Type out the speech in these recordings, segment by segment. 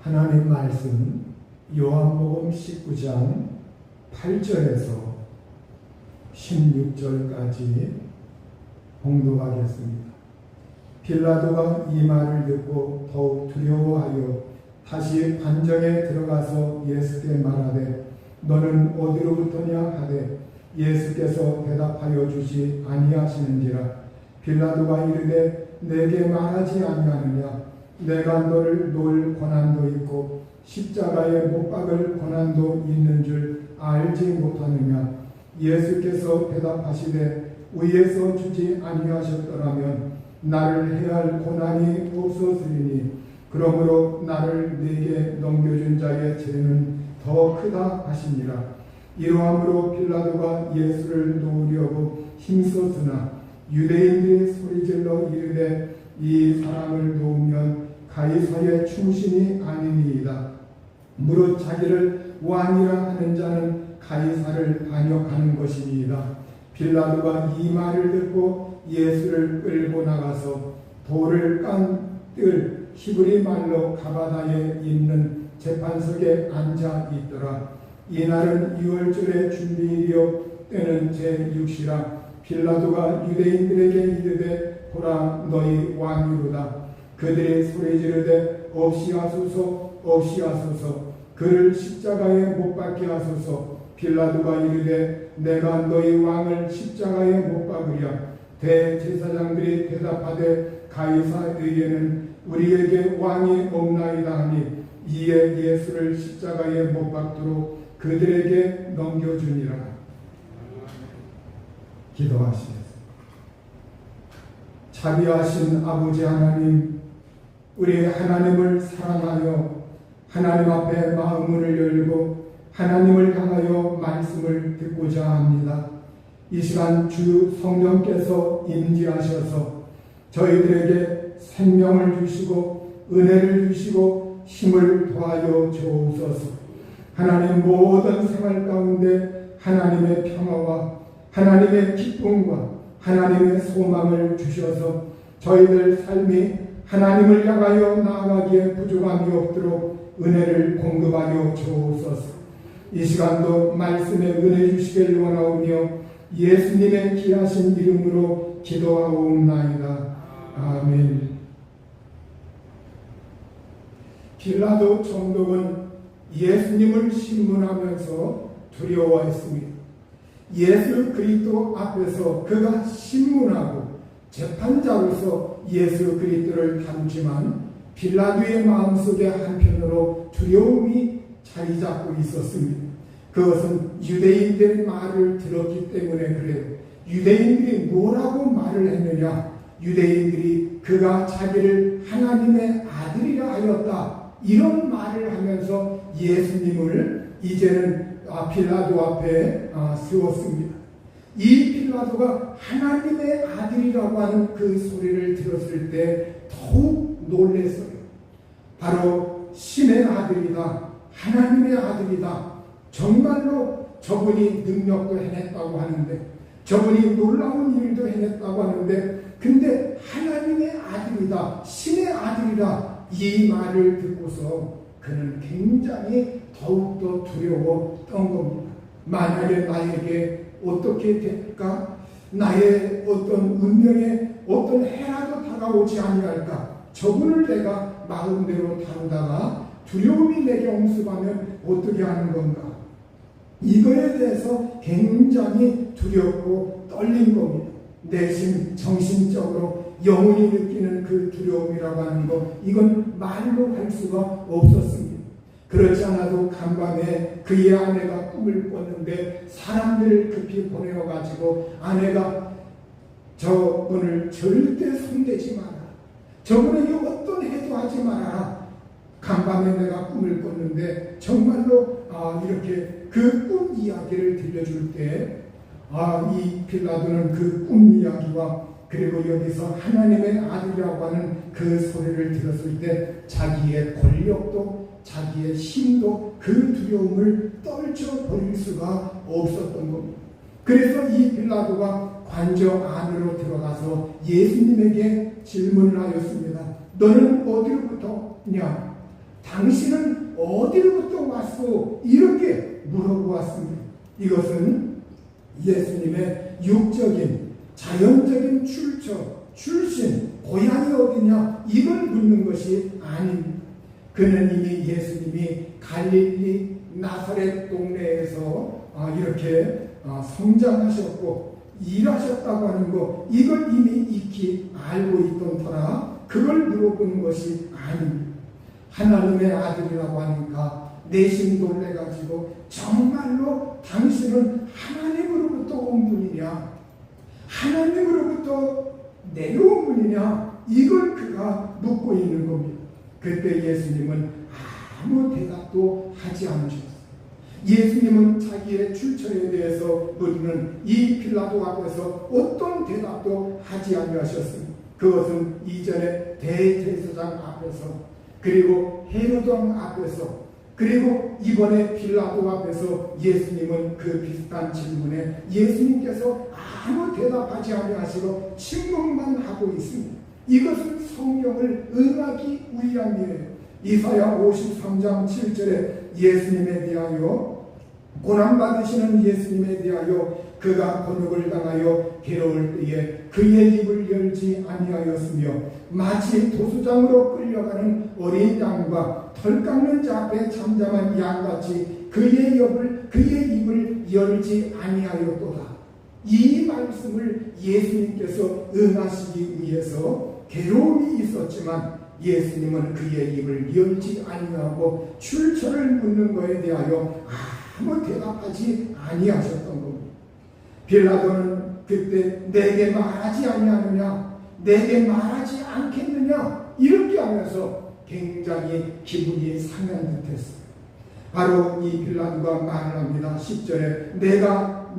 하나님 말씀 요한복음 19장 8절에서 16절까지 봉독하겠습니다. 빌라도가 이 말을 듣고 더욱 두려워하여 다시 관정에 들어가서 예수께 말하되 너는 어디로부터냐 하되 예수께서 대답하여 주지 아니하시는지라. 빌라도가 이르되 내게 말하지 아니하느냐? 내가 너를 놓을 권한도 있고 십자가에 못 박을 권한도 있는 줄 알지 못하느냐? 예수께서 대답하시되 위에서 주지 아니하셨더라면 나를 해할 권한이 없었으리니 그러므로 나를 네게 넘겨준 자의 죄는 더 크다 하시니라. 이러함으로 빌라도가 예수를 놓으려고 힘썼으나 유대인들이 소리질러 이르되 이 사람을 놓으면 가이사의 충신이 아니니이다. 무릇 자기를 왕이라 하는 자는 가이사를 반역하는 것이니이다. 빌라도가 이 말을 듣고 예수를 끌고 나가서 돌을 깐 뜰 히브리 말로 가바다에 있는 재판석에 앉아 있더라. 이날은 6월절의 준비일이요 때는 제6시라. 빌라도가 유대인들에게 이르되 보라 너희 왕이로다. 그들이 소리지르되 없이 하소서 없이 하소서 그를 십자가에 못 박게 하소서. 빌라도가 이르되 내가 너희 왕을 십자가에 못 박으랴. 대제사장들이 대답하되 가이사에게는 우리에게 왕이 없나이다 하니 이에 예수를 십자가에 못 박도록 그들에게 넘겨주니라. 기도하시겠습니다. 자비하신 아버지 하나님, 우리 하나님을 사랑하여 하나님 앞에 마음을 열고 하나님을 향하여 말씀을 듣고자 합니다. 이 시간 주 성령께서 임재하셔서 저희들에게 생명을 주시고 은혜를 주시고 힘을 더하여 주옵소서. 하나님 모든 생활 가운데 하나님의 평화와 하나님의 기쁨과 하나님의 소망을 주셔서 저희들 삶이 하나님을 향하여 나아가기에 부족함이 없도록 은혜를 공급하여 주옵소서. 이 시간도 말씀에 은혜 주시길 원하오며 예수님의 귀하신 이름으로 기도하옵나이다. 아멘. 빌라도 총독은 예수님을 신문하면서 두려워했습니다. 예수 그리스도 앞에서 그가 신문하고 재판자로서 예수 그리스도를 다루지만 빌라도의 마음속에 한편으로 두려움이 자리 잡고 있었습니다. 그것은 유대인들의 말을 들었기 때문에 그래요. 유대인들이 뭐라고 말을 했느냐? 유대인들이 그가 자기를 하나님의 아들이라 하였다. 이런 말을 하면서 예수님을 이제는 빌라도 앞에 세웠습니다. 이 빌라도가 하나님의 아들이라고 하는 그 소리를 들었을 때 더욱 놀랐어요. 바로 신의 아들이다. 하나님의 아들이다. 정말로 저분이 능력도 해냈다고 하는데 저분이 놀라운 일도 해냈다고 하는데 근데 하나님의 아들이다. 신의 아들이다. 이 말을 듣고서 그는 굉장히 더욱더 두려웠던 겁니다. 만약에 나에게 어떻게 될까? 나의 어떤 운명에 어떤 해라도 다가오지 아니할까? 저분을 내가 마음대로 다루다가 두려움이 내게 엄습하면 어떻게 하는 건가? 이거에 대해서 굉장히 두렵고 떨린 겁니다. 내심 정신적으로 영혼이 느끼는 그 두려움이라고 하는 것, 이건 말로 할 수가 없었습니다. 그렇지 않아도 간밤에 그의 아내가 꿈을 꿨는데 사람들을 급히 보내어가지고 아내가 저분을 절대 손대지 마라. 저분에게 어떤 해도 하지 마라. 간밤에 내가 꿈을 꿨는데 정말로 이렇게 그 꿈 이야기를 들려줄 때 이 빌라도는 그 꿈 이야기와 그리고 여기서 하나님의 아들이라고 하는 그 소리를 들었을 때 자기의 권력도 자기의 힘도 그 두려움을 떨쳐버릴 수가 없었던 겁니다. 그래서 이 빌라도가 관저 안으로 들어가서 예수님에게 질문을 하였습니다. 너는 어디로부터냐? 당신은 어디로부터 왔소? 이렇게 물어보았습니다. 이것은 예수님의 육적인 자연적인 출신, 고향이 어디냐 이걸 묻는 것이 아닙니다. 그는 이미 예수님이 갈릴리 나사렛 동네에서 이렇게 성장하셨고 일하셨다고 하는 것, 이걸 이미 익히 알고 있던 터라 그걸 물어보는 것이 아닙니다. 하나님의 아들이라고 하니까 내심 놀래가지고 정말로 당신은 하나님으로부터 온 분이냐, 하나님으로부터 내려온 분이냐, 이걸 그가 묻고 있는 겁니다. 그때 예수님은 아무 대답도 하지 않으셨어요. 예수님은 자기의 출처에 대해서 묻는 이 빌라도 앞에서 어떤 대답도 하지 아니하셨습니다. 그것은 이전에 대제사장 앞에서, 그리고 헤로드 왕 앞에서, 그리고 이번에 빌라도 앞에서 예수님은 그 비슷한 질문에 예수님께서 아무 대답하지 아니하시고 침묵만 하고 있습니다. 이것은 성경을 응하기 위함이에요. 이사야 53장 7절에 예수님에 대하여, 고난받으시는 예수님에 대하여 그가 곤욕을 당하여 괴로울 때에 그의 입을 열지 아니하였으며 마치 도수장으로 끌려가는 어린 양과 털 깎는 자 앞에 잠잠한 양같이 그의 입을 열지 아니하였도다. 이 말씀을 예수님께서 응하시기 위해서 괴로움이 있었지만 예수님은 그의 입을 열지 아니하고 출처를 묻는 것에 대하여 아무 대답하지 아니하셨던 겁니다. 빌라도는 그때 내게 말하지 아니하느냐, 내게 말하지 않겠느냐 이렇게 하면서 굉장히 기분이 상한 듯했어요. 바로 이 빌라도가 말을 합니다. 10절에 내가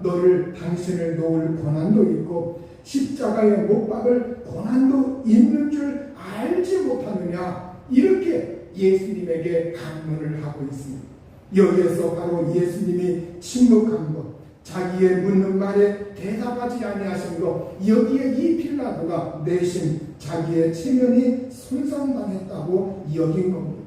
당신을 놓을 고난도 있고 십자가에 못 박을 고난도 있는 줄 알지 못하느냐, 이렇게 예수님에게 강론을 하고 있습니다. 여기에서 바로 예수님이 침묵한 것, 자기의 묻는 말에 대답하지 아니하신 것, 여기에 이 빌라도가 내심 자기의 체면이 손상당했다고 여긴 겁니다.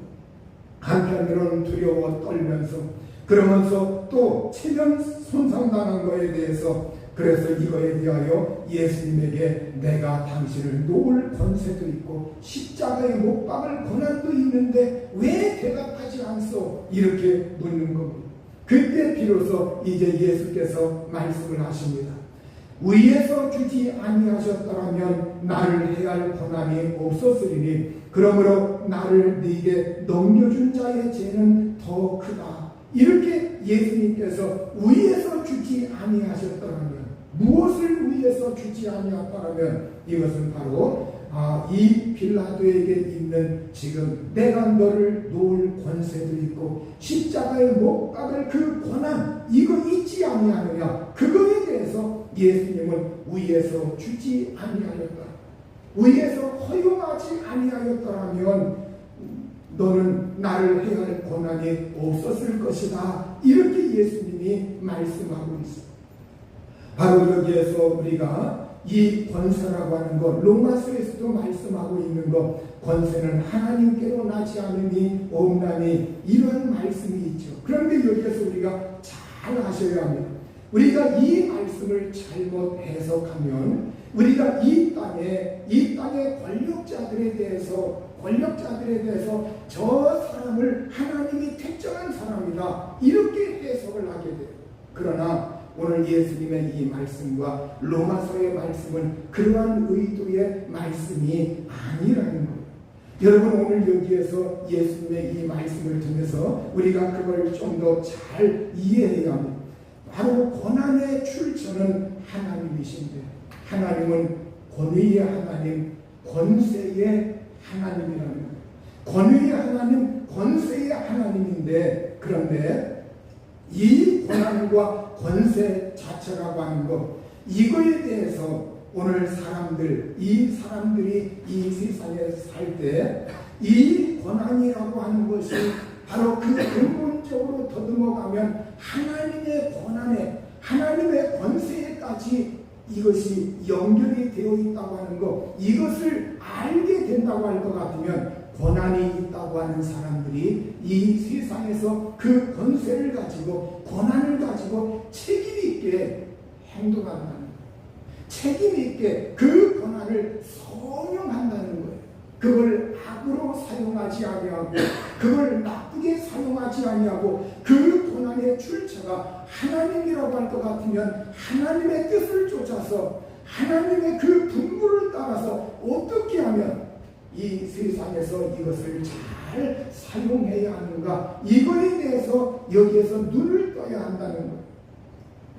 한편으로는 두려워 떨면서, 그러면서 또 체면 손상당한 것에 대해서, 그래서 이거에 대하여 예수님에게 내가 당신을 놓을 권세도 있고 십자가에 못 박을 고난도 있는데 왜 대답하지 않소? 이렇게 묻는 겁니다. 그때 비로소 이제 예수께서 말씀을 하십니다. 위에서 주지 아니하셨더라면 나를 해할 고난이 없었으리니 그러므로 나를 네게 넘겨준 자의 죄는 더 크다. 이렇게 예수님께서 위에서 주지 아니하셨더라면, 무엇을 위해서 주지 아니하였더라면, 이것은 바로 이 빌라도에게 있는 지금 내가 너를 놓을 권세도 있고 십자가에 못 박을 그 고난, 이거 있지 아니하느냐, 그거에 대해서 예수님은 위에서 주지 아니하였다, 위에서 허용하지 아니하였더라면 너는 나를 해할 고난이 없었을 것이다, 이렇게 예수님이 말씀하고 있습니다. 바로 여기에서 우리가 이 권세라고 하는 것, 로마서에서도 말씀하고 있는 것, 권세는 하나님께로 나지 않으니 없나니, 이런 말씀이 있죠. 그런데 여기에서 우리가 잘 아셔야 합니다. 우리가 이 말씀을 잘못 해석하면 우리가 이 땅의 권력자들에 대해서 저 사람을 하나님이 택정한 사람이다, 이렇게 해석을 하게 돼요. 그러나 오늘 예수님의 이 말씀과 로마서의 말씀은 그러한 의도의 말씀이 아니라는 거예요. 여러분, 오늘 여기에서 예수님의 이 말씀을 통해서 우리가 그걸 좀 더 잘 이해해야 합니다. 바로 고난의 출처는 하나님이신데, 하나님은 권위의 하나님, 권세의 하나님이라는 거예요. 권위의 하나님, 권세의 하나님인데, 그런데 이 고난과 권세 자체라고 하는 것, 이거에 대해서 오늘 이 사람들이 이 세상에 살 때 이 고난이라고 하는 것이 바로 그 근본적으로 더듬어 가면 하나님의 고난에, 하나님의 권세에까지 이것이 연결이 되어 있다고 하는 것, 이것을 알게 된다고 할 것 같으면 권한이 있다고 하는 사람들이 이 세상에서 그 권세를 가지고 권한을 가지고 책임 있게 행동한다는 거예요. 책임 있게 그 권한을 성용한다는 거예요. 그걸 악으로 사용하지 아니하고 그걸 나쁘게 사용하지 아니하고 그 권한의 출처가 하나님이라고 할 것 같으면 하나님의 뜻을 쫓아서 하나님의 그 분부를 따라서 어떻게 하면 이 세상에서 이것을 잘 사용해야 하는가, 이거에 대해서 여기에서 눈을 떠야 한다는 거예요.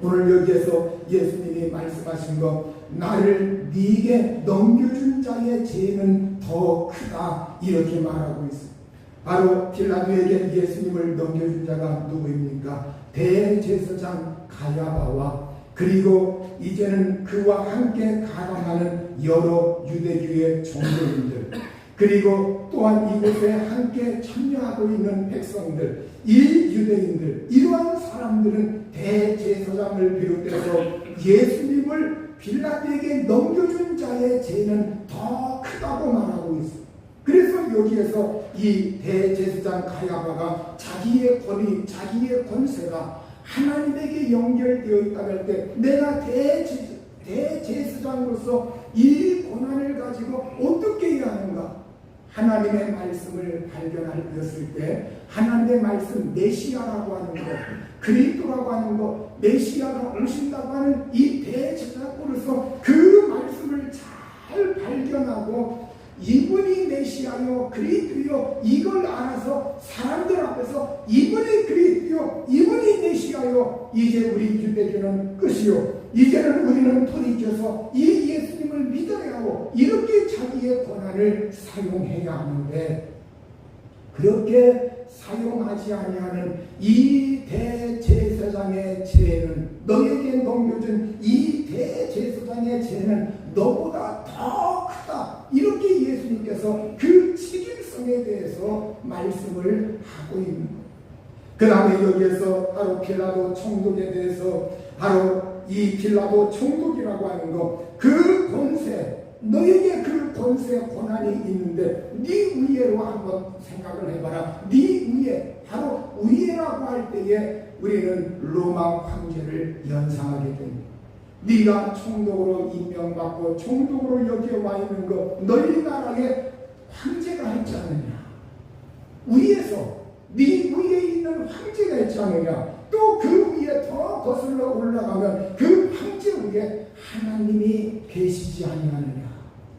오늘 여기에서 예수님이 말씀하신 거, 나를 네게 넘겨준 자의 죄는 더 크다, 이렇게 말하고 있습니다. 바로 빌라도에게 예수님을 넘겨준 자가 누구입니까? 대제사장 가야바와 그리고 이제는 그와 함께 가담하는 여러 유대교의 종교인들, 그리고 또한 이곳에 함께 참여하고 있는 백성들, 이 유대인들, 이러한 사람들은 대제사장을 비롯해서 예수님을 빌라도에게 넘겨준 자의 죄는 더 크다고 말하고 있습니다. 그래서 여기에서 이 대제사장 가야바가 자기의 권위, 자기의 권세가 하나님에게 연결되어 있다고 할 때, 내가 대제사장으로서 이 권한을 가지고 어떻게 해야 하는가? 하나님의 말씀을 발견하였을 때, 하나님의 말씀, 메시아라고 하는 것, 그리스도라고 하는 것, 메시아가 오신다고 하는 이 대제사장으로서 그 말씀을 잘 발견하고 이분이 메시아요, 그리스도요, 이걸 알아서 사람들 앞에서 이분이 그리스도요, 이분이 메시아요, 이제 우리 유대교는 끝이요, 이제는 우리는 돌이켜서 이 예수님을 믿어야 하고, 이렇게 자기의 권한을 사용해야 하는데, 그렇게 사용하지 아니하는 이 대제사장의 죄는, 너에게 넘겨준 이 대제사장의 죄는 너보다 더 크다, 이렇게 예수님께서 그 책임성에 대해서 말씀을 하고 있는 거예요. 그 다음에 여기에서 바로 빌라도 총독에 대해서, 바로 이 빌라도 총독이라고 하는 것, 그 권세, 너에게 그 권세 권한이 있는데 네 위에로 한번 생각을 해봐라. 네 위에, 바로 위에라고 할 때에 우리는 로마 황제를 연상하게 됩니다. 네가 총독으로 임명받고 총독으로 여기에 와 있는 것, 너희 나라에 황제가 있지 않느냐? 위에서 네 위에 있는 황제가 있지 않느냐? 또 그 위에 더 거슬러 올라가면 그 황제 위에 하나님이 계시지 아니하느냐?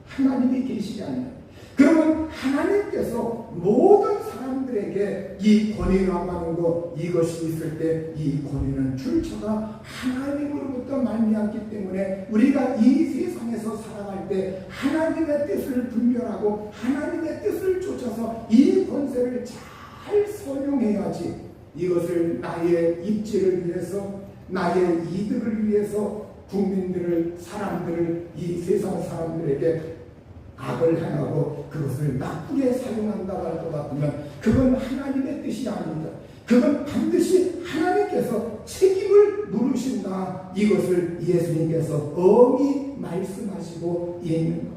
하나님이 계시지 않느냐? 그러면 하나님께서 모든 사람들에게 이 권위라고 하는 것, 이것이 있을 때 이 권위는 출처가 하나님으로부터 말미암기 때문에 우리가 이 세상에서 살아갈 때 하나님의 뜻을 분별하고 하나님의 뜻을 쫓아서 이 권세를 잘 선용해야지, 이것을 나의 입지를 위해서, 나의 이득을 위해서 국민들을, 사람들을, 이 세상 사람들에게 악을 행하고 그것을 나쁘게 사용한다고 할 것 같으면 그건 하나님의 뜻이 아닙니다. 그건 반드시 하나님께서 책임을 물으신다, 이것을 예수님께서 엄히 말씀하시고 있는 거예요.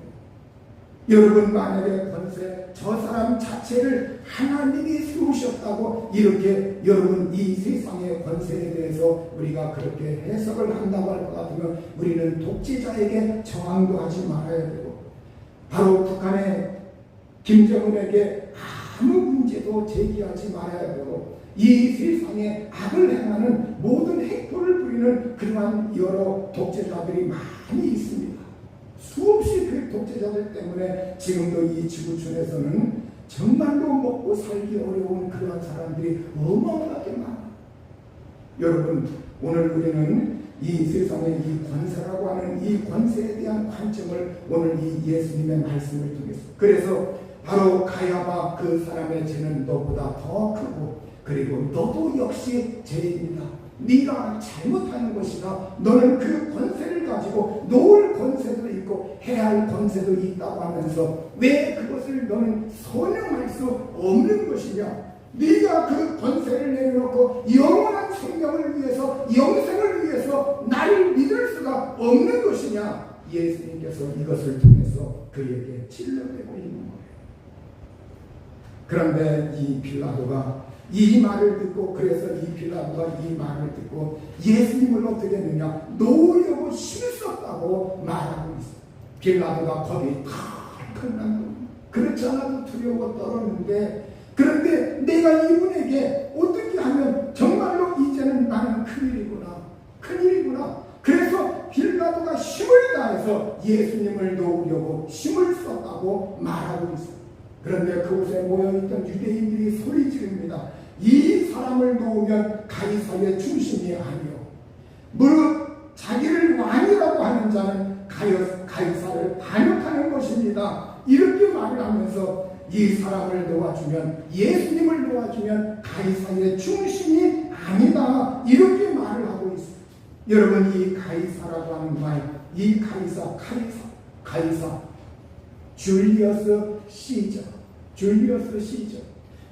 여러분, 만약에 권세, 저 사람 자체를 하나님이 세우셨다고 이렇게 여러분 이 세상의 권세에 대해서 우리가 그렇게 해석을 한다고 할 것 같으면 우리는 독재자에게 저항도 하지 말아야 되고, 바로 북한의 김정은에게 아무 문제도 제기하지 말아야 되고, 이 세상에 악을 행하는 모든 행포를 부리는 그러한 여러 독재자들이 많이 있습니다. 수없이 그 독재자들 때문에 지금도 이 지구촌에서는 정말로 먹고 살기 어려운 그러한 사람들이 어마어마하게 많아요. 여러분, 오늘 우리는 이 세상의 이 권세라고 하는 이 권세에 대한 관점을 오늘 이 예수님의 말씀을 통해서, 그래서 바로 가야바 그 사람의 죄는 너보다 더 크고, 그리고 너도 역시 죄입니다. 네가 잘못하는 것이다. 너는 그 권세를 가지고 놓을 권세도 있고 해야 할 권세도 있다고 하면서 왜 그것을 너는 선용할 수 없는 것이냐? 네가 그 권세를 내려놓고 영원한 생명을 위해서, 영생을 위해서 나를 믿을 수가 없는 것이냐? 예수님께서 이것을 통해서 그에게 찔러대고 있는 거예요. 그런데 이 빌라도가 이 말을 듣고, 그래서 이 빌라도가 이 말을 듣고 예수님을 어떻게 했느냐, 놓으려고 힘을 썼다고 말하고 있어요. 빌라도가 겁이 탁 난, 그렇지 않아도 두려워 떨었는데, 그런데 내가 이분에게 어떻게 하면 정말로 이제는 나는 큰일이구나. 그래서 빌라도가 힘을 다해서 예수님을 놓으려고 힘을 썼다고 말하고 있어요. 그런데 그곳에 모여있던 유대인들이 소리 지릅니다. 이 사람을 놓으면 가이사의 중심이 아니요, 무릇 자기를 왕이라고 하는 자는 가이사를 반역하는 것입니다. 이렇게 말을 하면서 이 사람을 놓아주면, 예수님을 놓아주면 가이사의 중심이 아니다, 이렇게 말을 하고 있어요. 여러분, 이 가이사라고 하는 말, 이 가이사 줄리어스 시저,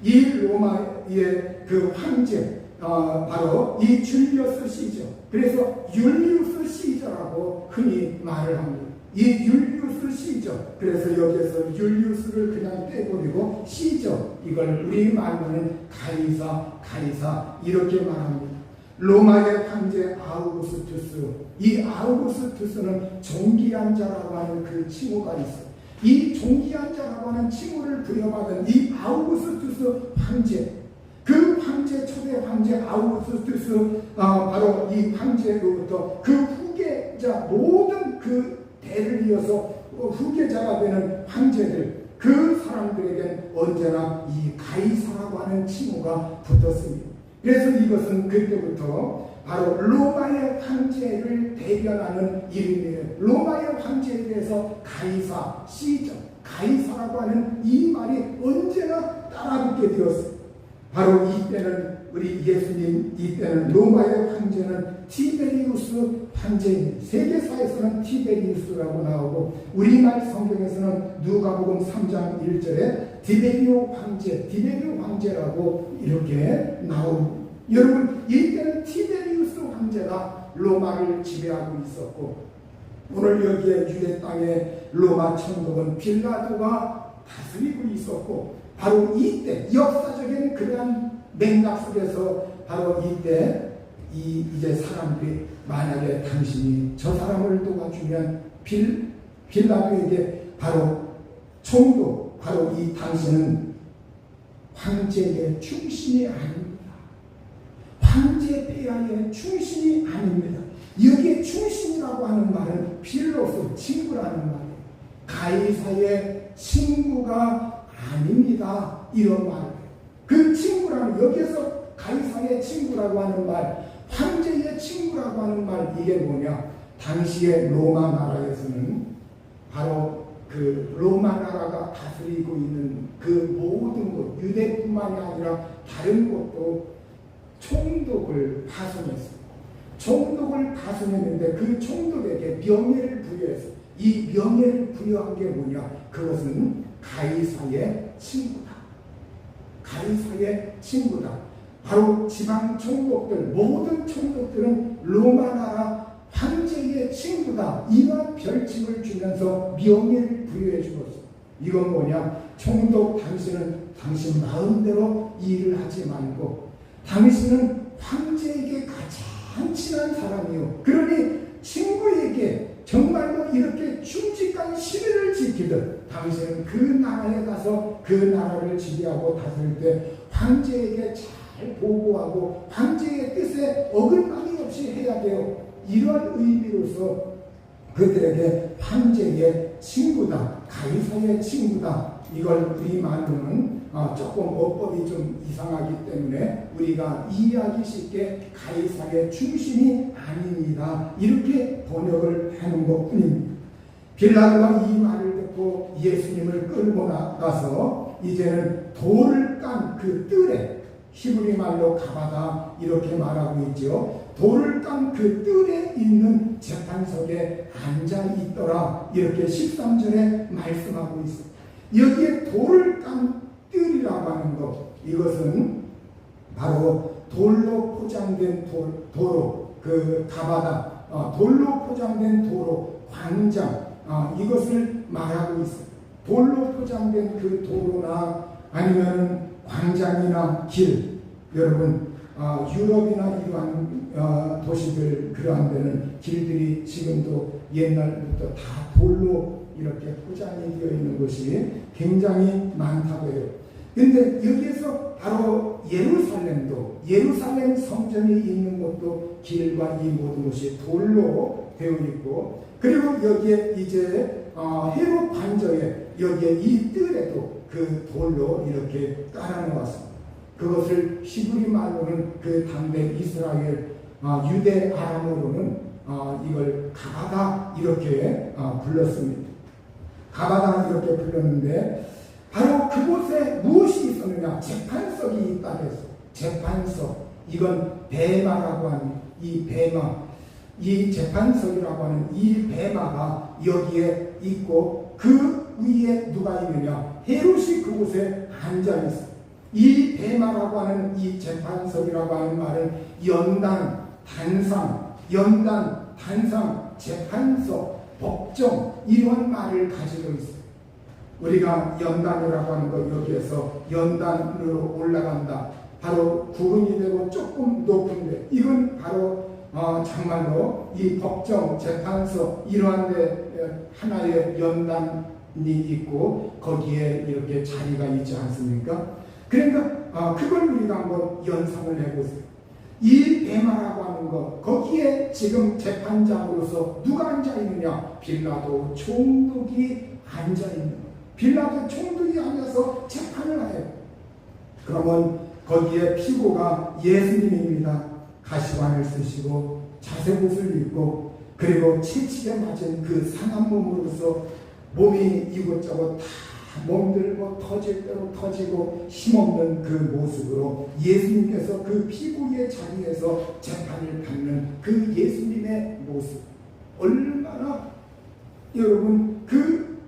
이 로마의 그 황제, 바로 이 줄리어스 시저, 그래서 율리우스 시저라고 흔히 말을 합니다. 이 율리우스 시저, 그래서 여기에서 율리우스를 그냥 떼버리고 시저, 이걸 우리말로는 가이사 이렇게 말합니다. 로마의 황제 아우구스투스, 이 아우구스투스는 종기한 자라고 하는 그 칭호가 있어요. 이 종기한 자라고 하는 칭호를 부여받은 이 아우구스투스 황제, 그 황제, 초대 황제 아우구스투스, 바로 이 황제로부터 그 후계자, 모든 그 대를 이어서 후계자가 되는 황제들, 그 사람들에겐 언제나 이 가이사라고 하는 칭호가 붙었습니다. 그래서 이것은 그때부터 바로 로마의 황제를 대변하는 이름이에요. 로마의 황제에 대해서 가이사, 시저, 가이사라고 하는 이 말이 언제나 따라붙게 되었어요. 바로 이때는 우리 예수님, 이때는 로마의 황제는 티베리우스 황제입니다. 세계사에서는 티베리우스라고 나오고, 우리말 성경에서는 누가복음 3장 1절에 디베리오 황제라고 이렇게 나옵니다. 여러분, 이때는 티베리우스 황제가 로마를 지배하고 있었고, 오늘 여기에 유대 땅의 로마 천국은 빌라도가 다스리고 있었고, 바로 이때 역사적인 그러한 맥락 속에서 바로 이때 이제 사람들이 만약에 당신이 저 사람을 도와주면 빌라도에게 바로 총독, 바로 이 당신은 황제의 충신이 아닙니다. 황제 폐하의 충신이 아닙니다. 여기에 충신이라고 하는 말은 필로소, 친구라는 말이에요. 가이사의 친구가 아닙니다, 이런 말이에요. 그 친구라는, 여기에서 가이사의 친구라고 하는 말, 황제의 친구라고 하는 말, 이게 뭐냐, 당시의 로마 나라에서는 바로 그 로마 나라가 다스리고 있는 그 모든 곳, 유대뿐만이 아니라 다른 곳도 총독을 파송했어요. 총독을 파송했는데 그 총독에게 명예를 부여해서, 이 명예를 부여한 게 뭐냐, 그것은 가이사의 친구다. 가이사의 친구다. 바로 지방 총독들, 모든 총독들은 로마 나라 황제의 친구다, 이런 별칭을 주면서 명예를 부여해 주었어. 이건 뭐냐, 총독 당신은 당신 마음대로 일을 하지 말고, 당신은 황제에게 가장 친한 사람이요, 그러니 친구에게 정말로 이렇게 충직한 시비를 지키듯 당신은 그 나라에 가서 그 나라를 지배하고 다스릴 때 황제에게 잘 보고하고 황제의 뜻에 어긋남이 없이 해야 돼요. 이런 의미로서 그들에게 황제의 친구다, 가이사의 친구다, 이걸 우리 말로는 조금 어법이 좀 이상하기 때문에 우리가 이해하기 쉽게 가이사의 충신이 아닙니다, 이렇게 번역을 하는 것뿐입니다. 빌라도가 이 말을 듣고 예수님을 끌고 나가서 이제는 돌을 깐 그 뜰에, 히브리 말로 가바다 이렇게 말하고 있죠. 돌을 깐 그 뜰에 있는 재판석에 앉아 있더라, 이렇게 13절에 말씀하고 있어요. 여기에 돌을 깐 뜰이라고 하는 것, 이것은 바로 돌로 포장된 도로, 그 가바다, 돌로 포장된 도로, 광장, 이것을 말하고 있어요. 돌로 포장된 그 도로나 아니면 광장이나 길, 여러분 유럽이나 이러한 도시들 그러한 데는 길들이 지금도 옛날부터 다 돌로 이렇게 포장이 되어 있는 곳이 굉장히 많다고 해요. 근데 여기에서 바로 예루살렘 성전이 있는 곳도 길과 이 모든 것이 돌로 되어 있고, 그리고 여기에 이제 헤롯 관저에 여기에 이 뜰에도 그 돌로 이렇게 깔아놓았습니다. 그것을 히브리 말로는 그 당대 이스라엘 유대 아람어로는 이걸 가바다 이렇게 불렀습니다. 가바다 이렇게 불렀는데, 바로 그곳에 무엇이 있었느냐? 재판석이 있다고 해서, 재판석, 이건 베마라고 하는 이 베마, 이 재판석이라고 하는 이 베마가 여기에 있고, 그 위에 누가 있느냐? 헤롯이 그곳에 앉아있어. 이 베마라고 하는 이 재판석이라고 하는 말은 연단, 단상, 재판석, 법정, 이런 말을 가지고 있어요. 우리가 연단이라고 하는 거, 여기에서 연단으로 올라간다. 바로 구분이 되고 조금 높은데, 이건 바로 정말로 이 법정, 재판서 이러한 데 하나의 연단이 있고 거기에 이렇게 자리가 있지 않습니까? 그러니까 그걸 우리가 한번 연상을 해보세요. 이 베마라고 하는 것, 거기에 지금 재판장으로서 누가 앉아있느냐? 빌라도 총독이 앉아있는 것. 빌라도 총독이 앉아서 재판을 해요. 그러면 거기에 피고가 예수님입니다. 가시관을 쓰시고 자색옷을 입고, 그리고 채찍에 맞은 그 상한 몸으로서 몸이 이곳저곳 다 몸들고 터질 대로 터지고 힘없는 그 모습으로 예수님께서 그 피고의 자리에서 재판을 받는 그 예수님의 모습, 얼마나 여러분 그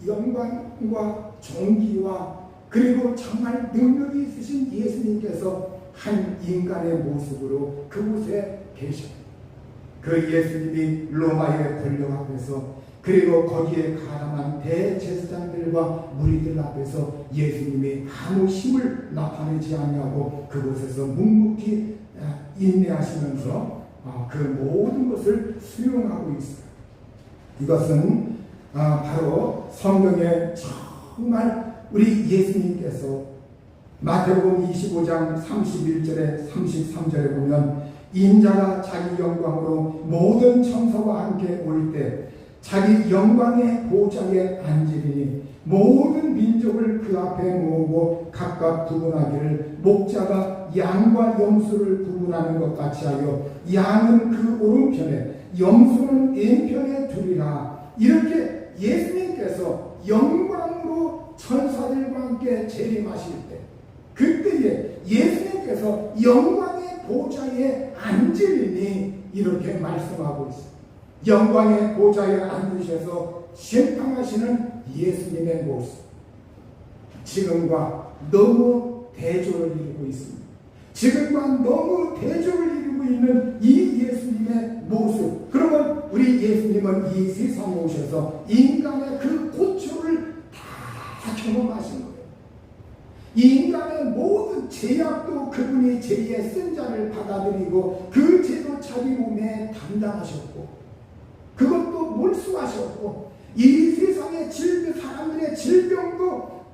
영광과 존귀와 그리고 정말 능력이 있으신 예수님께서 한 인간의 모습으로 그곳에 계셔. 그 예수님이 로마의 권력 앞에서, 그리고 거기에 가담한 대제사장들과 무리들 앞에서 예수님이 아무 힘을 나타내지 아니하고 그곳에서 묵묵히 인내하시면서 그 모든 것을 수용하고 있어요. 이것은 바로 성경에 정말 우리 예수님께서 마태복음 25장 31절에 33절에 보면, 인자가 자기 영광으로 모든 천사와 함께 올 때 자기 영광의 보좌에 앉으리니 모든 민족을 그 앞에 모으고 각각 구분하기를, 목자가 양과 염소를 구분하는 것 같이 하여 양은 그 오른편에 염소는 왼편에 두리라. 이렇게 예수님께서 영광으로 천사들과 함께 재림하실 때, 그때에 예수님께서 영광의 보좌에 앉으리니 이렇게 말씀하고 있습니다. 영광의 보좌에 앉으셔서 심판하시는 예수님의 모습, 지금과 너무 대조를 이루고 있습니다. 지금과 너무 대조를 이루고 있는 이 예수님의 모습, 그러면 우리 예수님은 이 세상에 오셔서 인간의 그 고초를 다 경험하신 거예요. 이 인간의 모든 죄악도 그분이 죄의 쓴 자를 받아들이고 그 죄도 자기 몸에 담당하셨고, 그것도 몰수하셨고, 이 세상의 사람들의 질고도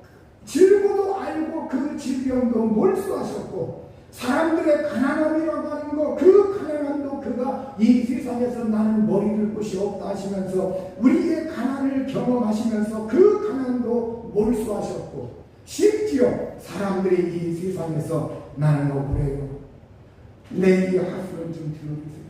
알고 그 질병도 몰수하셨고, 사람들의 가난함이라고 하는 거, 그 가난함도 그가 이 세상에서 나는 머리 들 곳이 없다 하시면서 우리의 가난을 경험하시면서 그 가난도 몰수하셨고, 심지어 사람들이 이 세상에서 나는 억울해요, 내 이 하수를 좀 들어주세요,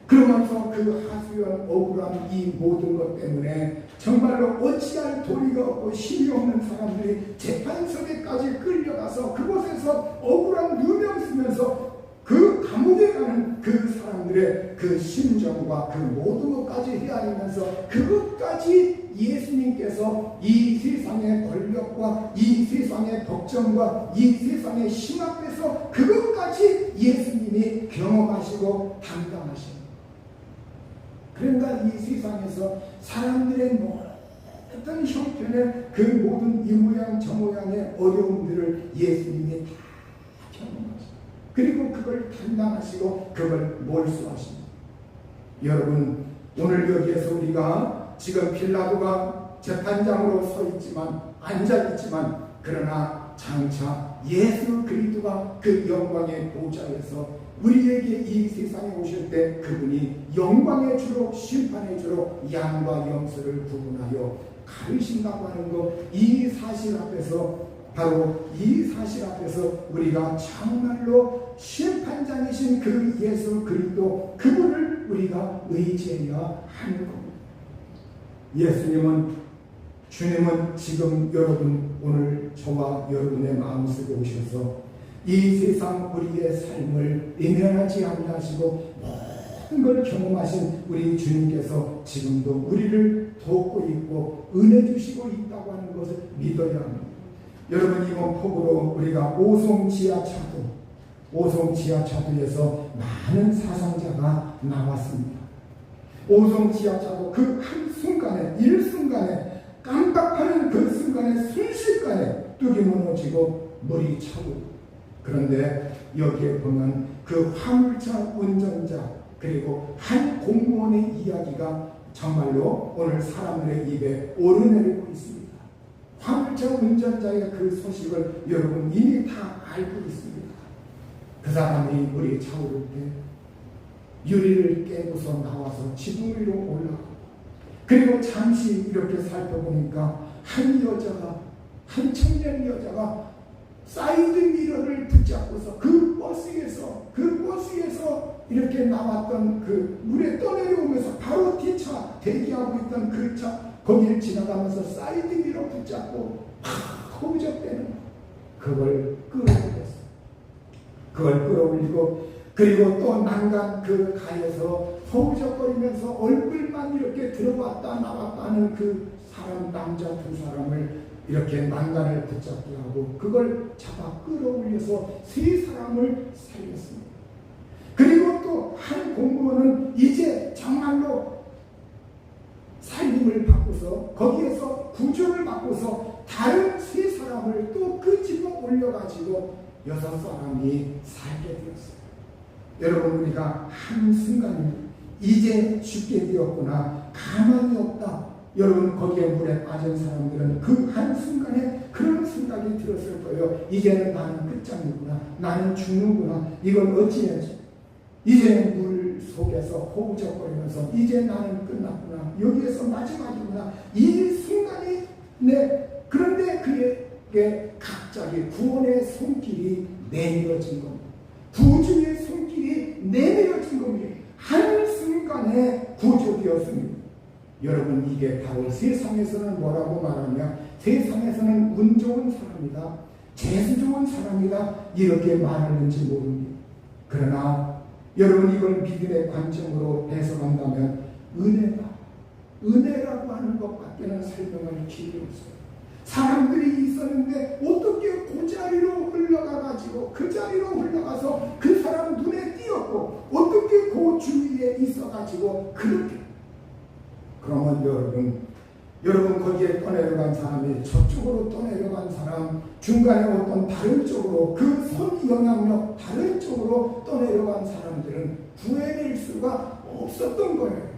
그러면서 그 하수연 억울한 이 모든 것 때문에 정말로 어찌할 도리가 없고 힘이 없는 사람들이 재판석에까지 끌려가서 그곳에서 억울한 누명 쓰면서 그 감옥에 가는 그 사람들의 그 심정과 그 모든 것까지 헤아리면서 그것까지 예수님께서 이 세상의 권력과 이 세상의 법정과 이 세상의 힘 앞에서 그것까지 예수님이 경험하시고 담당하시는, 그러니까 이 세상에서 사람들의 어떤 형편의 그 모든 이 모양 저 모양의 어려움들을 예수님이 다 경험하시고 그리고 그걸 감당하시고 그걸 몰수하십니다. 여러분 오늘 여기에서 우리가 지금 빌라도가 재판장으로 서 있지만 앉아 있지만 그러나 장차 예수 그리스도가 그 영광의 보좌에서 우리에게 이 세상에 오실 때 그분이 영광의 주로 심판의 주로 양과 염소를 구분하여 가르신다고 하는 것, 이 사실 앞에서 바로 이 사실 앞에서 우리가 정말로 심판장이신 그 예수 그리스도 그분을 우리가 의지해야 하는 겁니다. 주님은 지금 여러분 오늘 저와 여러분의 마음속에 오셔서 이 세상 우리의 삶을 외면하지 아니하시고 모든 걸 경험하신 우리 주님께서 지금도 우리를 돕고 있고 은혜 주시고 있다고 하는 것을 믿어야 합니다. 여러분 이번 폭우로 우리가 오송 지하차도에서 많은 사상자가 나왔습니다. 오송 지하차도 그 한순간에 일순간에 깜빡하는 그 순간에 순식간에 뚝이 무너지고 물이 차고 그런데 여기에 보면 그 화물차 운전자 그리고 한 공무원의 이야기가 정말로 오늘 사람들의 입에 오르내리고 있습니다. 화물차 운전자의 그 소식을 여러분 이미 다 알고 있습니다. 그 사람이 물이 차오를 때 유리를 깨고서 나와서 지붕 위로 올라가고 그리고 잠시 이렇게 살펴보니까 한 청년 여자가 사이드 미러를 붙잡고서 그 버스에서 이렇게 나왔던 그 물에 떠내려오면서 바로 뒤차 대기하고 있던 그 차 거기를 지나가면서 사이드 미러 붙잡고 허우적대는 그걸 끌어올리고 그리고 또 난간 그 가에서 허우적거리면서 얼굴만 이렇게 들어왔다 나왔다 하는 그 사람 남자 두 사람을 이렇게 난간을 붙잡게 하고 그걸 잡아 끌어올려서 세 사람을 살렸습니다. 그리고 또 한 공무원은 이제 정말로 살림을 받고서 거기에서 구조를 받고서 다른 세 사람을 또 끄집어 올려가지고 6사람이 살게 되었어요. 여러분 우리가 한순간에 이제 죽게 되었구나 가망이 없다. 여러분 거기에 물에 빠진 사람들은 그 한순간에 그런 생각이 들었을 거예요. 이제는 나는 끝장이구나. 나는 죽는구나. 이걸 어찌해야지. 이제 물 속에서 호우적거리면서 이제 나는 끝났구나. 여기에서 마지막이구나. 이 순간이 그런데 그에게 갑자기 구원의 손길이 내밀어진 겁니다. 구주의 손길이 내밀어진 겁니다. 한순간에 구조되었습니다. 여러분 이게 바로 세상에서는 뭐라고 말하냐, 세상에서는 운 좋은 사람이다, 재수 좋은 사람이다 이렇게 말하는지 모릅니다. 그러나 여러분 이걸 믿음의 관점으로 해석한다면 은혜라고 하는 것밖에는 설명할 길이 없어요. 사람들이 있었는데 어떻게 그 자리로 흘러가가지고 그 자리로 흘러가서 그 사람 눈에 띄었고 어떻게 그 주위에 있어가지고 그렇게 그러면 여러분 거기에 떠내려간 사람이 저쪽으로 떠내려간 사람 중간에 어떤 다른 쪽으로 그 손 영향력 다른 쪽으로 떠내려간 사람들은 구해낼 수가 없었던 거예요.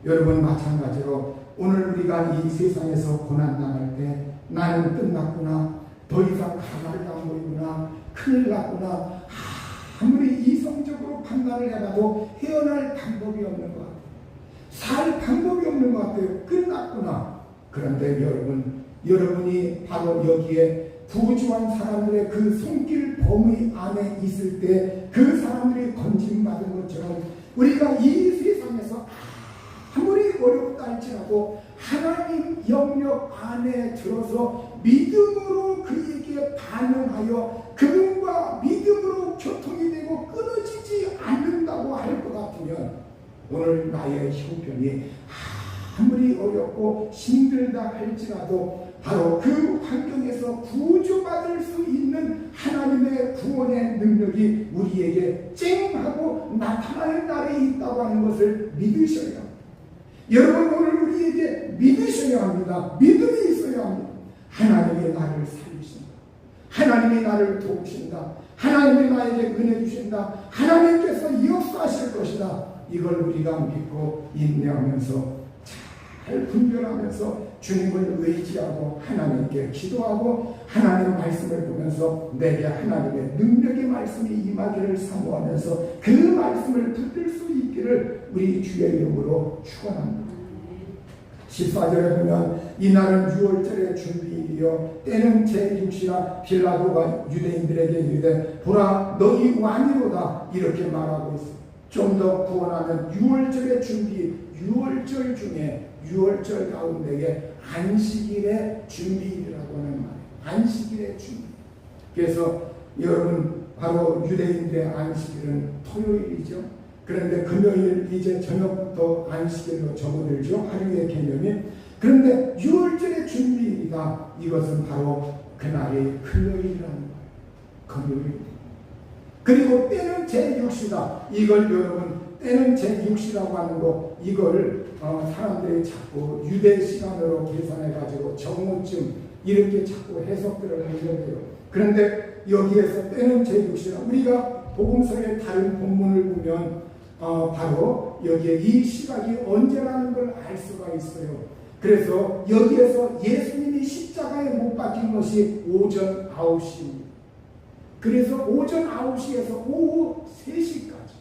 여러분 마찬가지로 오늘 우리가 이 세상에서 고난당할 때 나는 끝났구나, 더 이상 가망이 안 보이구나, 큰일 났구나, 아무리 이성적으로 판단을 해봐도 헤어날 방법이 없는 것 같아요. 살 방법이 없는 것 같아요. 끝났구나. 그런데 여러분이 바로 여기에 부주한 사람들의 그 손길 범위 안에 있을 때 그 사람들이 건짐받은 것처럼 우리가 이 세상에서 아무리 어렵다 할지라도 하나님 영역 안에 들어서 믿음으로 그에게 반응하여 그분과 믿음으로 교통이 되고 끊어지지 않는다고 할 것 같으면 오늘 나의 형편이 아무리 어렵고 힘들다 할지라도 바로 그 환경에서 구조받을 수 있는 하나님의 구원의 능력이 우리에게 쨍하고 나타나는 날이 있다고 하는 것을 믿으셔야 합니다. 여러분 오늘 우리에게 믿으셔야 합니다. 믿음이 있어야 합니다. 하나님이 나를 살리신다. 하나님이 나를 도우신다. 하나님이 나에게 은혜 주신다. 하나님께서 역사하실 것이다. 이걸 우리가 믿고 인내하면서 잘 분별하면서 주님을 의지하고 하나님께 기도하고 하나님의 말씀을 보면서 내게 하나님의 능력의 말씀이 임하기를 사모하면서 그 말씀을 붙들 수 있기를 우리 주의 이름으로 축원합니다. 14절에 보면 이날은 6월절의 준비일이요 때는 제6시라 빌라도가 유대인들에게 이르되 보라 너희 왕이로다 이렇게 말하고 있습니다. 좀 더 구원하는 6월절의 준비, 6월절 중에 6월절 가운데에 안식일의 준비일이라고 하는 말이에요. 안식일의 준비. 그래서 여러분 바로 유대인들의 안식일은 토요일이죠. 그런데 금요일 이제 저녁부터 안식일로 접어들죠. 하루의 개념이. 그런데 6월절의 준비일이다. 이것은 바로 그날이 금요일이라는 거예요. 금요일. 그리고 때는 제6시다. 이걸 여러분 때는 제6시라고 하는 거 이걸 사람들이 자꾸 유대 시간으로 계산해 가지고 정오쯤 이렇게 자꾸 해석들을 하려고 해요. 그런데 여기에서 때는 제6시라 우리가 복음서의 다른 본문을 보면 바로 여기에 이 시각이 언제라는 걸 알 수가 있어요. 그래서 여기에서 예수님이 십자가에 못 박힌 것이 오전 9시입니다. 그래서 오전 9시에서 오후 3시까지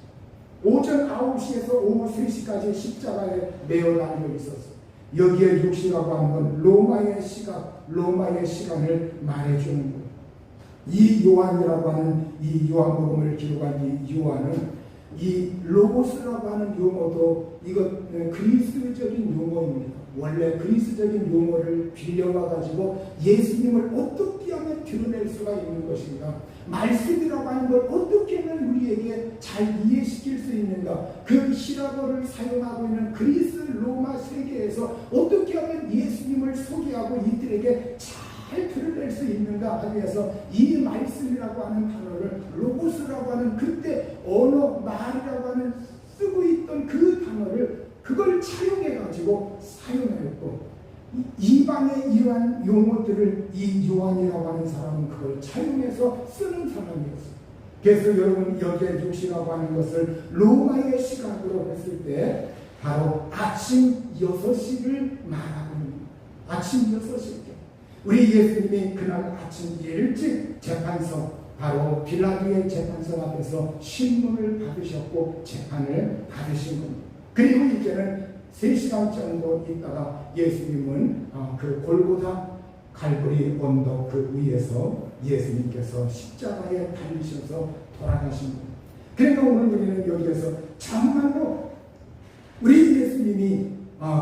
오전 9시에서 오후 3시까지 십자가에 매어 달려 있었어요. 여기에 6시라고 하는 건 로마의 시각, 로마의 시간을 말해주는 거예요. 이 요한이라고 하는 이 요한복음을 기록한 이 요한은 이 로고스라고 하는 용어도 이것 그리스적인 용어입니다. 원래 그리스적인 용어를 빌려와 가지고 예수님을 어떻게 하면 드러낼 수가 있는 것인가, 말씀이라고 하는 걸 어떻게 하면 우리에게 잘 이해시킬 수 있는가, 그 히라보를 사용하고 있는 그리스 로마 세계에서 어떻게 하면 예수님을 소개하고 이들에게 잘 드러낼 수 있는가 하기 위해서 이 말씀이라고 하는 단어를 로고스라고 하는 그때 언어 말이라고 하는 쓰고 있던 그 단어를 그걸 차용해 가지고 사용하였고, 이방의 이러한 용어들을 이 요한이라고 하는 사람은 그걸 차용해서 쓰는 사람이었어요. 그래서 여러분 여기에 6시라고 하는 것을 로마의 시각으로 했을 때 바로 아침 6시를 말하고 있는 거예요. 아침 6시. 우리 예수님이 그날 아침 일찍 재판서, 바로 빌라도의 재판서 앞에서 신문을 받으셨고 재판을 받으신 겁니다. 그리고 이제는 3시간 정도 있다가 예수님은 그 골고다 갈보리 언덕 그 위에서 예수님께서 십자가에 달리셔서 돌아가신 겁니다. 그러니까 오늘 우리는 여기에서 정말로 우리 예수님이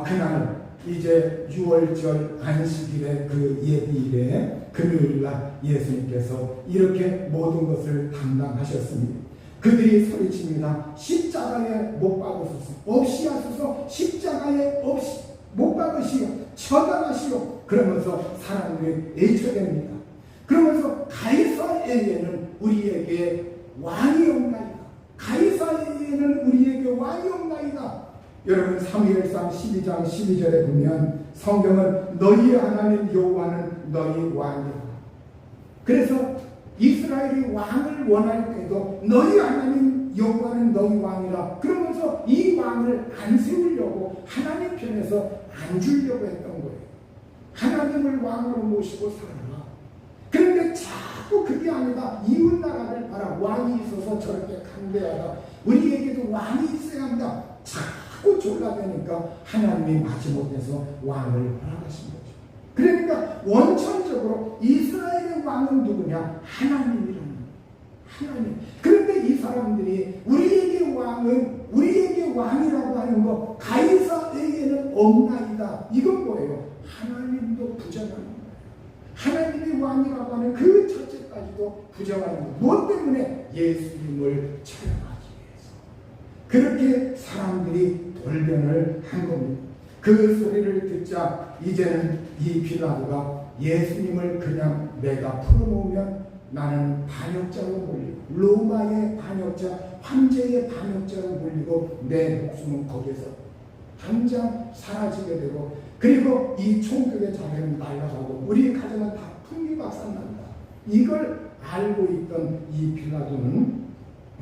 그날 이제 6월절 안식일의 그 예비일에 금요일날 예수님께서 이렇게 모든 것을 담당하셨습니다. 그들이 소리칩니다. 십자가에 못 박으소서, 없이 하소서, 십자가에 없이 못 박으시오, 처단하시오. 그러면서 사람들이 애처됩니다. 그러면서 가이사에게는 우리에게 왕이 없나이다. 가이사에게는 우리에게 왕이 없나이다. 여러분 사무엘상 12장 12절에 보면 성경은 너희 하나님 여호와는 너희 왕이라. 그래서 이스라엘이 왕을 원할 때도 너희 하나님 여호와는 너희 왕이라 그러면서 이 왕을 안 세우려고 하나님 편에서 안 주려고 했던 거예요. 하나님을 왕으로 모시고 살아라. 그런데 자꾸 그게 아니라 이웃 나라를 봐라. 왕이 있어서 저렇게 강대하다. 우리에게도 왕이 있어야 한다. 자꾸 졸라대니까 하나님이 마지못해서 왕을 허락하신 거죠. 그러니까 원천적으로 이스라엘의 왕은 누구냐? 하나님이라는 거예요. 하나님. 그런데 이 사람들이 우리에게 왕이라고 하는 거 가이사에게는 없나이다. 이건 뭐예요? 하나님도 부정하는 거예요. 하나님의 왕이라고 하는 그 첫째까지도 부정하는 거예요. 무엇 때문에? 예수님을 촬영하기 위해서. 그렇게 사람들이 돌변을 한 겁니다. 그 소리를 듣자 이제는 이 빌라도가 예수님을 그냥 내가 풀어놓으면 나는 반역자로 몰리고 로마의 반역자, 황제의 반역자로 몰리고 내 목숨은 거기에서 당장 사라지게 되고, 그리고 이 총격의 자리는 날아가고 우리 가정은 다 풍비박산난다. 이걸 알고 있던 이 빌라도는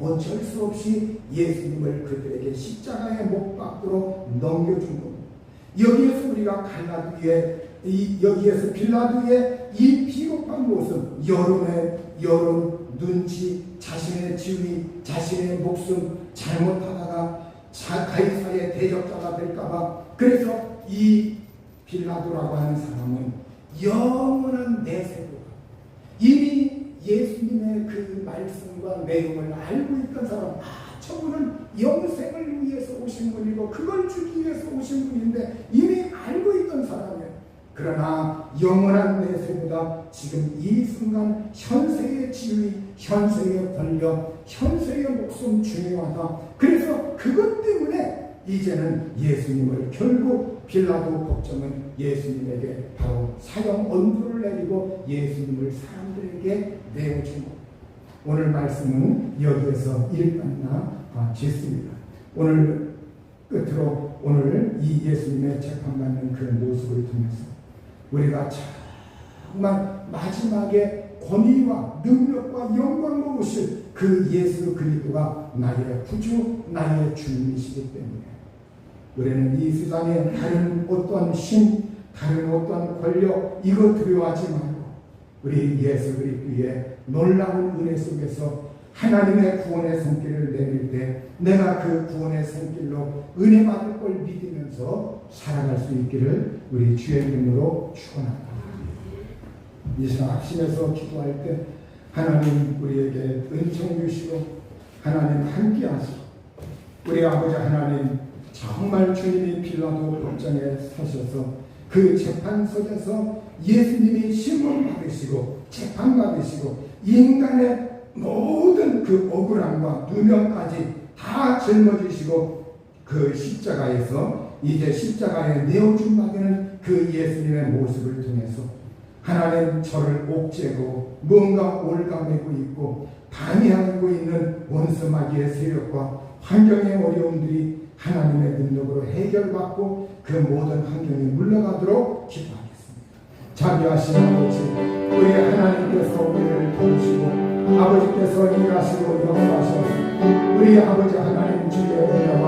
어쩔 수 없이 예수님을 그들에게 십자가의 못 밖으로 넘겨준 겁니다. 여기에서 우리가 여기에서 빌라도의 이 비겁한 모습, 여론, 눈치, 자신의 지위, 자신의 목숨 잘못하다가 가이사의 대적자가 될까봐, 그래서 이 빌라도라고 하는 사람은 영원한 내세로 이미 예수님의 그 말씀과 내용을 알고 있던 사람, 저분은 영생을 위해서 오신 분이고 그걸 주기 위해서 오신 분인데 이미 알고 있던 사람이에요. 그러나 영원한 내세보다 지금 이 순간 현세의 지위, 현세의 권력, 현세의 목숨 중요하다. 그래서 그것 때문에 이제는 예수님을, 결국 빌라도 법정은 예수님에게 바로 사형 언도를 내리고 예수님을 사람들에게 내어준 것. 오늘 말씀은 여기에서 일단나 짓습니다. 오늘 끝으로 오늘 이 예수님의 재판받는 그 모습을 통해서 우리가 정말 마지막에 권위와 능력과 영광을 오실 그 예수 그리스도가 나의 구주, 나의 주님이시기 때문에 우리는 이 세상에 다른 어떤 힘, 다른 어떤 권력, 이거 두려워하지 말고 우리 예수 그리스도의 놀라운 은혜 속에서 하나님의 구원의 손길을 내밀 때 내가 그 구원의 손길로 은혜 받을 걸 믿으면서 살아갈 수 있기를 우리 주의 이름으로 축원합니다. 이 시간 합심해서 기도할 때 하나님 우리에게 은총 주시고 하나님 함께 하시고, 우리 아버지 하나님 정말 주님이 빌라도 법정에 서셔서 그 재판석에서 예수님이 신문 받으시고 재판 받으시고 인간의 모든 그 억울함과 누명까지 다 짊어지시고 그 십자가에서 이제 십자가에 내어준 받는 그 예수님의 모습을 통해서 하나님 저를 옥죄고 뭔가 올가매고 있고 방해하고 있는 원수마귀의 세력과 환경의 어려움들이 하나님의 능력으로 해결받고 그 모든 환경이 물러가도록 기도하겠습니다. 자비하신 아버지, 우리 하나님께서 우리를 도우시고 아버지께서 일하시고 역사하셔서 우리 아버지 하나님 주의 은혜와